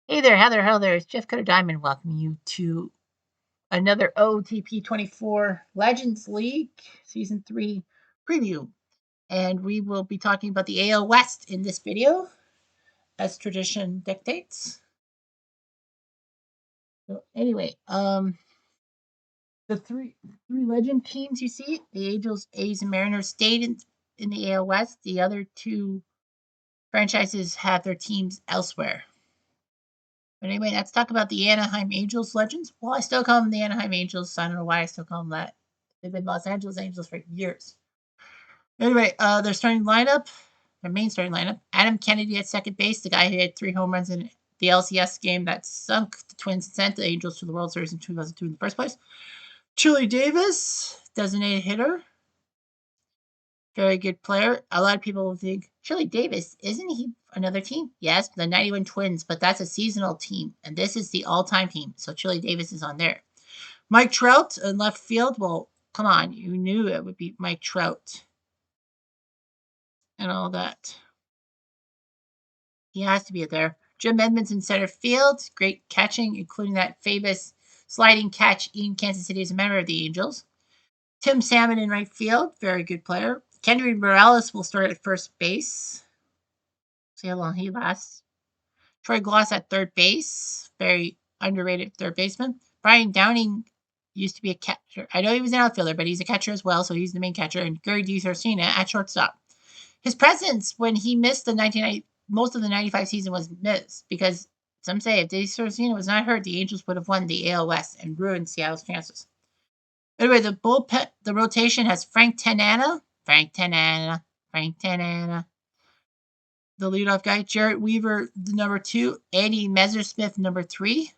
Hey there, hello there. It's Jeff Cutter Diamond welcoming you to another OOTP 24 Legends League Season 3 preview. And we will be talking about the AL West in this video, as tradition dictates. So anyway, the three legend teams you see, the Angels, A's, and Mariners stayed in the AL West. The other two franchises have their teams elsewhere. But anyway, let's talk about the Anaheim Angels legends. Well, I still call them the Anaheim Angels. I don't know why I still call them that. They've been Los Angeles Angels for years. Anyway, their starting lineup, their main starting lineup, Adam Kennedy at second base, the guy who had 3 home runs in the LCS game that sunk the Twins and sent the Angels to the World Series in 2002 in the first place. Chili Davis, designated hitter, very good player. A lot of people will think, Chili Davis, isn't he another team? Yes, the 91 Twins, but that's a seasonal team, and this is the all-time team, so Chili Davis is on there. Mike Trout in left field, well, come on, you knew it would be Mike Trout and all that. He has to be there. Jim Edmonds in center field, great catching, including that famous sliding catch in Kansas City as a member of the Angels. Tim Salmon in right field, very good player. Kendry Morales will start at first base. See how long he lasts. Troy Gloss at third base, very underrated third baseman. Brian Downing used to be a catcher. I know he was an outfielder, but he's a catcher as well, so he's the main catcher. And Gary DiSarcina at shortstop. His presence when he missed the 1990, most of the 95 season was missed because some say if DiSarcina was not hurt, the Angels would have won the AL West and ruined Seattle's chances. Anyway, the bullpen, the rotation has Frank Tanana, the leadoff guy, Jarrett Weaver, the number 2, Andy Messersmith, number 3.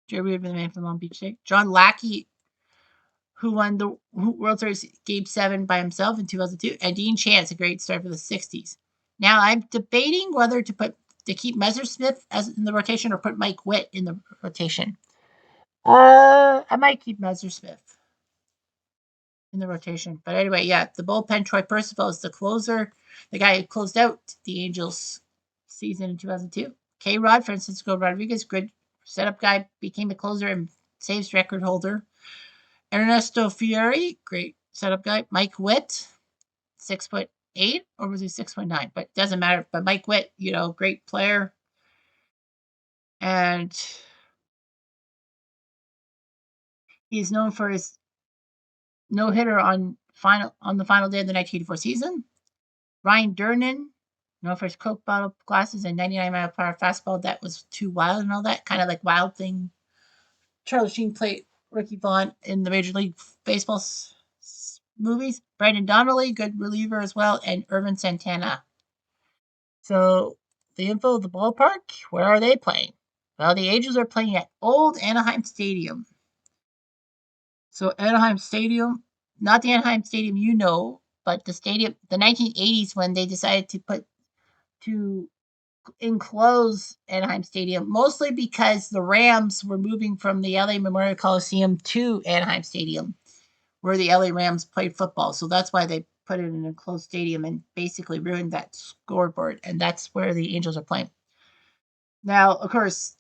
Jarrett Weaver, the man from Long Beach State. John Lackey, who won the World Series Game 7 by himself in 2002, and Dean Chance, a great start for the 60s. Now, I'm debating whether to keep Messersmith as in the rotation or put Mike Witt in the rotation. I might keep Messersmith in the rotation. But anyway, yeah, the bullpen, Troy Percival is the closer, the guy who closed out the Angels season in 2002. K-Rod, Francisco Rodriguez, good setup guy, became a closer and saves record holder. Ernesto Fieri, great setup guy. Mike Witt, 6'8", or was he 6'9"? But doesn't matter. But Mike Witt, great player. And he's known for his no-hitter on the final day of the 1984 season. Ryan Durnan, known for his Coke bottle glasses and 99-mile-per-hour fastball that was too wild and all that, kind of like Wild Thing. Charlie Sheen played Ricky Vaughn in the Major League Baseball movies. Brandon Donnelly, good reliever as well, and Irvin Santana. So the info of the ballpark, where are they playing? Well, the Angels are playing at Old Anaheim Stadium. So Anaheim Stadium, not the Anaheim Stadium you know, but the stadium, the 1980s when they decided to enclose Anaheim Stadium, mostly because the Rams were moving from the LA Memorial Coliseum to Anaheim Stadium, where the LA Rams played football. So that's why they put it in an enclosed stadium and basically ruined that scoreboard. And that's where the Angels are playing. Now, of course,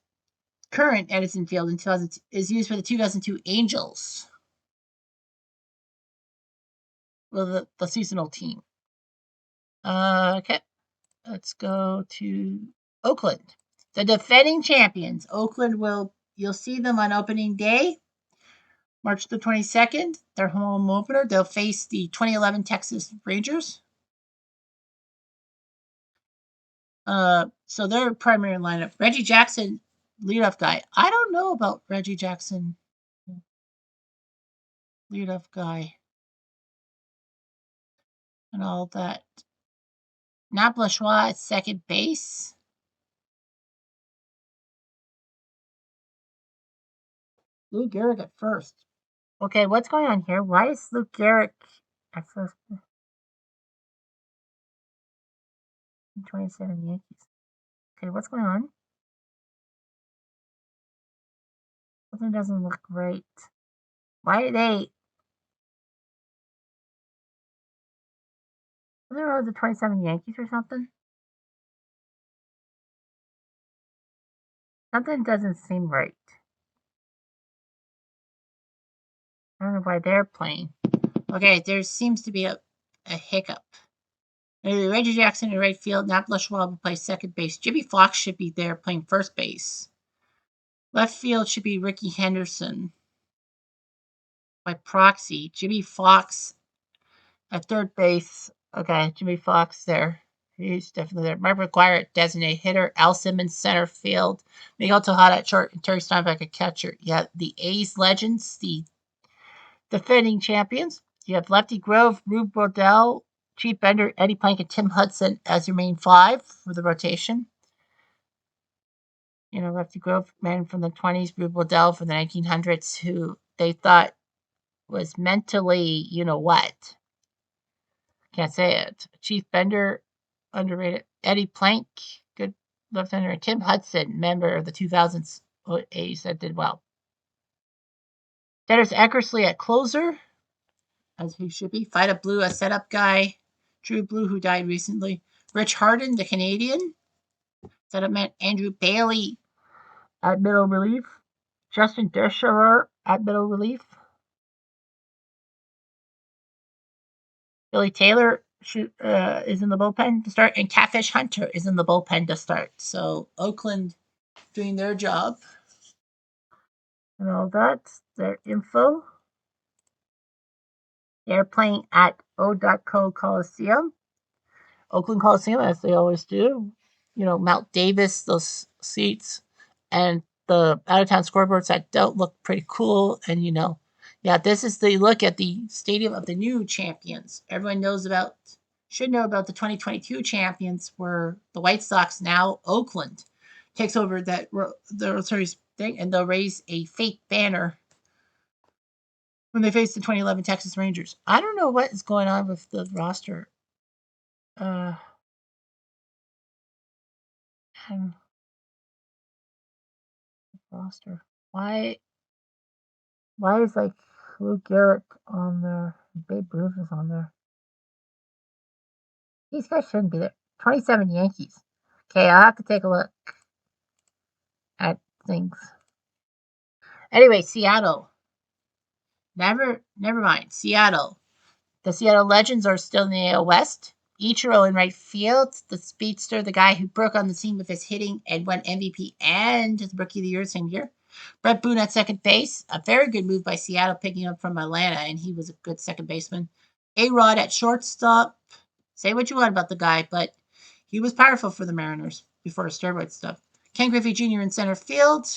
current Edison Field in 2000 is used for the 2002 Angels. Well, the seasonal team. Okay, let's go to Oakland. The defending champions. Oakland you'll see them on opening day, March the 22nd. Their home opener. They'll face the 2011 Texas Rangers. So their primary lineup. Reggie Jackson, leadoff guy. I don't know about Reggie Jackson, leadoff guy, and all that. Nat Blashois at second base. Lou Gehrig at first. Okay, what's going on here? Why is Lou Gehrig at first? 27 Yankees. Okay, what's going on? Something doesn't look right. Why are they? Are there the 27 Yankees or something? Something doesn't seem right. I don't know why they're playing. Okay, there seems to be a hiccup. Reggie Jackson in right field. Nat Schwab will play second base. Jimmy Fox should be there playing first base. Left field should be Ricky Henderson. By proxy, Jimmy Fox at third base. Okay, Jimmy Fox there. He's definitely there. Mark McGuire at designated hitter. Al Simmons center field. Miguel Tejada at short. And Terry Steinbeck at catcher. Yeah, the A's legends, the defending champions. You have Lefty Grove, Rube Brodell, Chief Bender, Eddie Plank, and Tim Hudson as your main five for the rotation. You know, Lefty Grove, man from the 20s, Rube Brodell from the 1900s, who they thought was mentally, you know what? Can't say it. Chief Bender, underrated. Eddie Plank, good left-hander. And Tim Hudson, member of the 2000s A's that did well. Dennis Eckersley at closer, as he should be. Fida Blue, a setup guy. Drew Blue, who died recently. Rich Harden, the Canadian. Setup man. Andrew Bailey at middle relief. Justin Dershauer at middle relief. Billy Taylor is in the bullpen to start, and Catfish Hunter is in the bullpen to start. So Oakland doing their job. And all that's their info. They're playing at O.Co Coliseum. Oakland Coliseum, as they always do. You know, Mount Davis, those seats, and the out-of-town scoreboards that don't look pretty cool. And, you know, yeah, this is the look at the stadium of the new champions. Everyone should know about the 2022 champions, where the White Sox, now Oakland, takes over the World Series thing, and they'll raise a fake banner when they face the 2011 Texas Rangers. I don't know what is going on with the roster. Roster. Why is like Lou Gehrig on there? Babe Ruth is on there. These guys shouldn't be there. 27 Yankees. Okay, I'll have to take a look at things. Anyway, Seattle. Never mind. Seattle. The Seattle Legends are still in the AL West. Ichiro in right field, the speedster, the guy who broke on the scene with his hitting and won MVP and the Rookie of the Year the same year. Brett Boone at second base. A very good move by Seattle, picking up from Atlanta, and he was a good second baseman. A-Rod at shortstop. Say what you want about the guy, but he was powerful for the Mariners before steroid stuff. Ken Griffey Jr. in center field.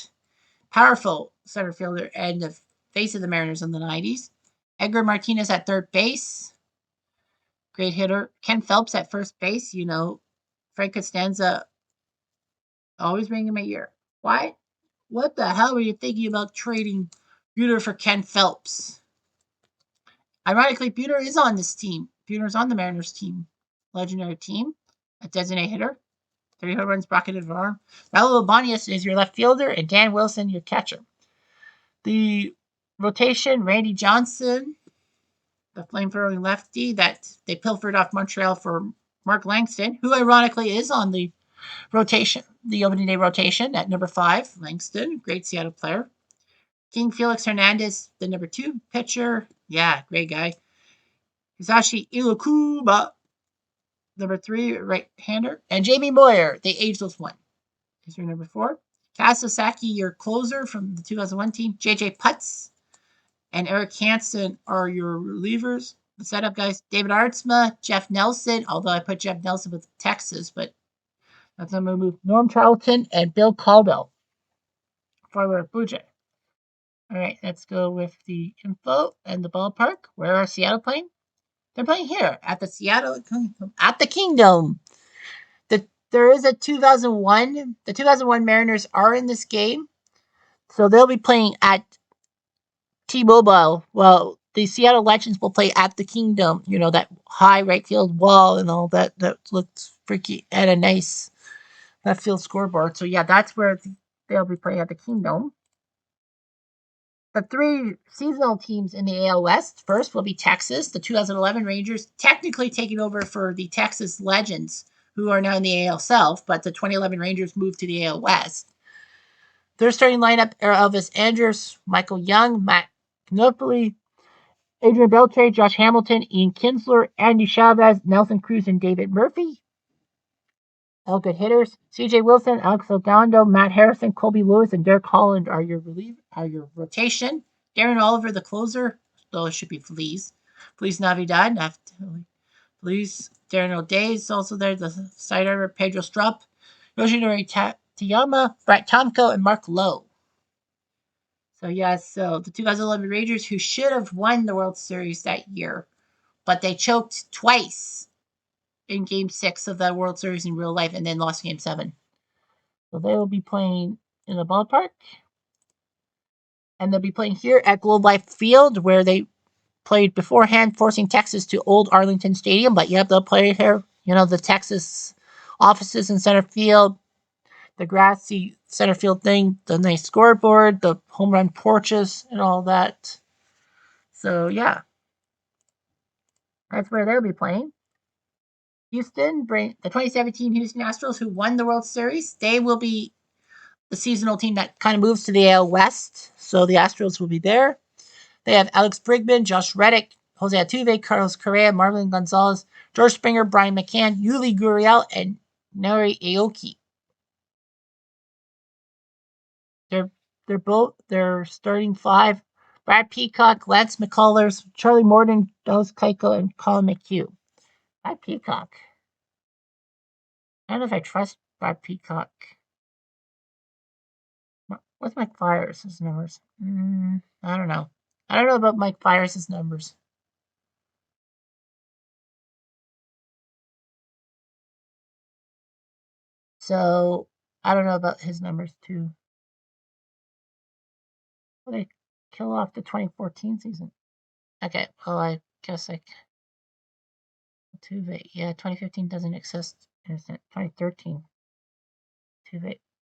Powerful center fielder and the face of the Mariners in the 90s. Edgar Martinez at third base. Great hitter. Ken Phelps at first base. You know, Frank Costanza always bringing him a year. Why? What the hell were you thinking about trading Buter for Ken Phelps? Ironically, Buter is on this team. Buter's on the Mariners team. Legendary team. A designated hitter. 30 home runs, bracketed arm. Raul Ibanez is your left fielder, and Dan Wilson your catcher. The rotation, Randy Johnson, the flame-throwing lefty that they pilfered off Montreal for Mark Langston, who ironically is on the rotation, the opening day rotation at number 5. Langston, great Seattle player. King Felix Hernandez, the number 2 pitcher. Yeah, great guy. Hisashi Iwakuba, number 3 right-hander. And Jamie Moyer, the ageless one, is your number 4. Kasosaki, your closer from the 2001 team. JJ Putz and Eric Hansen are your relievers. The setup guys, David Artsma, Jeff Nelson, although I put Jeff Nelson with Texas, but that's a move. Norm Charlton and Bill Caldwell, former Blue Jay. All right, let's go with the info and the ballpark. Where are Seattle playing? They're playing here at the Kingdom. There is a 2001. The 2001 Mariners are in this game, so they'll be playing at T-Mobile. Well, the Seattle Legends will play at the Kingdom. You know, that high right field wall and all that. That looks freaky and a nice left field scoreboard. So yeah, that's where they'll be playing at the Kingdom. The 3 seasonal teams in the AL West, first will be Texas, the 2011 Rangers, technically taking over for the Texas Legends, who are now in the AL South, but the 2011 Rangers moved to the AL West. Their starting lineup are Elvis Andrus, Michael Young, Matt Knopfli, Adrian Beltre, Josh Hamilton, Ian Kinsler, Andy Chavez, Nelson Cruz, and David Murphy. All good hitters. C.J. Wilson, Alex Ogando, Matt Harrison, Colby Lewis, and Derek Holland are your rotation. Darren Oliver, the closer. Though it should be Feliz. Feliz Navidad. Feliz. Darren O'Day is also there. The sidearmer, Pedro Strop, Yoshinori Tayama, Brett Tomko, and Mark Lowe. So, so the 2011 Rangers, who should have won the World Series that year, but they choked twice in Game 6 of the World Series in real life and then lost Game 7. So they will be playing in the ballpark. And they'll be playing here at Globe Life Field, where they played beforehand, forcing Texas to Old Arlington Stadium. But they'll play here. The Texas offices in center field, the grassy center field thing, the nice scoreboard, the home run porches, and all that. So, that's where they'll be playing. Houston, the 2017 Houston Astros, who won the World Series, they will be the seasonal team that kind of moves to the AL West. So the Astros will be there. They have Alex Bregman, Josh Reddick, Jose Altuve, Carlos Correa, Marlon Gonzalez, George Springer, Brian McCann, Yuli Gurriel, and Nori Aoki. They're both their starting five: Brad Peacock, Lance McCullers, Charlie Morton, Dallas Keuchel, and Colin McHugh. Brad Peacock. I don't know if I trust Brad Peacock. What's Mike Fiers' numbers? I don't know. I don't know about Mike Fiers' numbers. So I don't know about his numbers too. Well, they kill off the 2014 season. Okay, well I guess 2015 doesn't exist. 2013.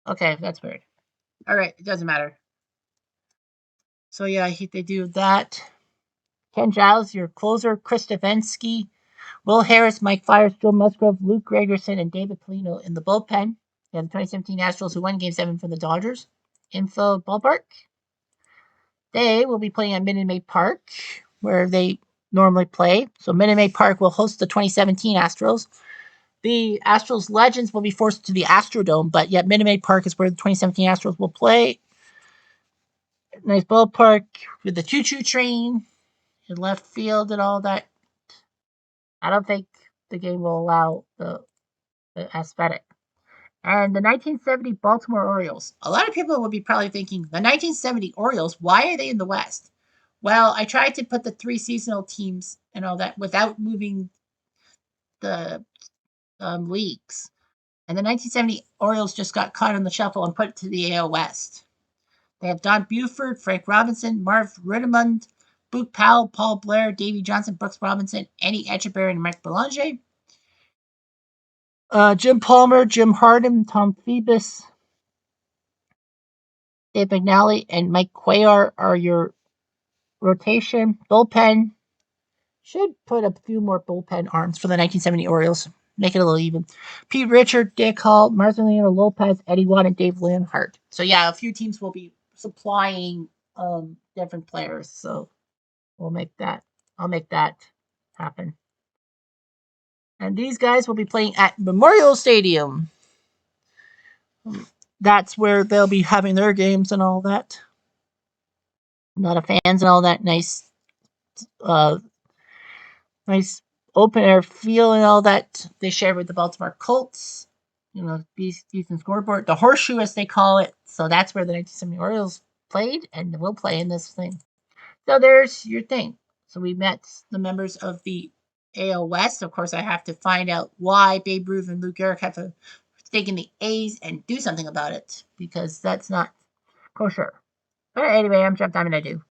Okay, that's weird. All right, it doesn't matter. So they do that. Ken Giles, your closer, Chris Stefanski, Will Harris, Mike Fiers, Joe Musgrove, Luke Gregerson, and David Polino in the bullpen. You have the 2017 Astros, who won Game 7 from the Dodgers. Info Ballpark. They will be playing at Minute Maid Park, where they normally play. So Minute Maid Park will host the 2017 Astros. The Astros legends will be forced to the Astrodome, but yet Minute Maid Park is where the 2017 Astros will play. Nice ballpark with the choo-choo train in left field and all that. I don't think the game will allow the aesthetic. And the 1970 Baltimore Orioles. A lot of people will be probably thinking, the 1970 Orioles, why are they in the West? Well, I tried to put the 3 seasonal teams and all that without moving the leagues. And the 1970 Orioles just got caught in the shuffle and put to the AL West. They have Don Buford, Frank Robinson, Marv Ridemund, Boog Powell, Paul Blair, Davey Johnson, Brooks Robinson, Eddie Etchebarren, and Mike Belanger. Jim Palmer, Jim Hardin, Tom Phoebus, Dave McNally, and Mike Cuellar are your rotation. Bullpen. Should put a few more bullpen arms for the 1970 Orioles. Make it a little even. Pete Richard, Dick Hall, Marcelino Lopez, Eddie Watt, and Dave Lanhart. So a few teams will be supplying different players. So I'll make that happen. And these guys will be playing at Memorial Stadium. That's where they'll be having their games and all that. A lot of fans and all that nice open air feel and all that they share with the Baltimore Colts. Decent scoreboard. The horseshoe, as they call it. So that's where the 1970 Orioles played and will play in this thing. So there's your thing. So we met the members of the AL West. Of course, I have to find out why Babe Ruth and Lou Gehrig have a stake in the A's and do something about it, because that's not kosher. But anyway, I'm Jeff Diamond. I do.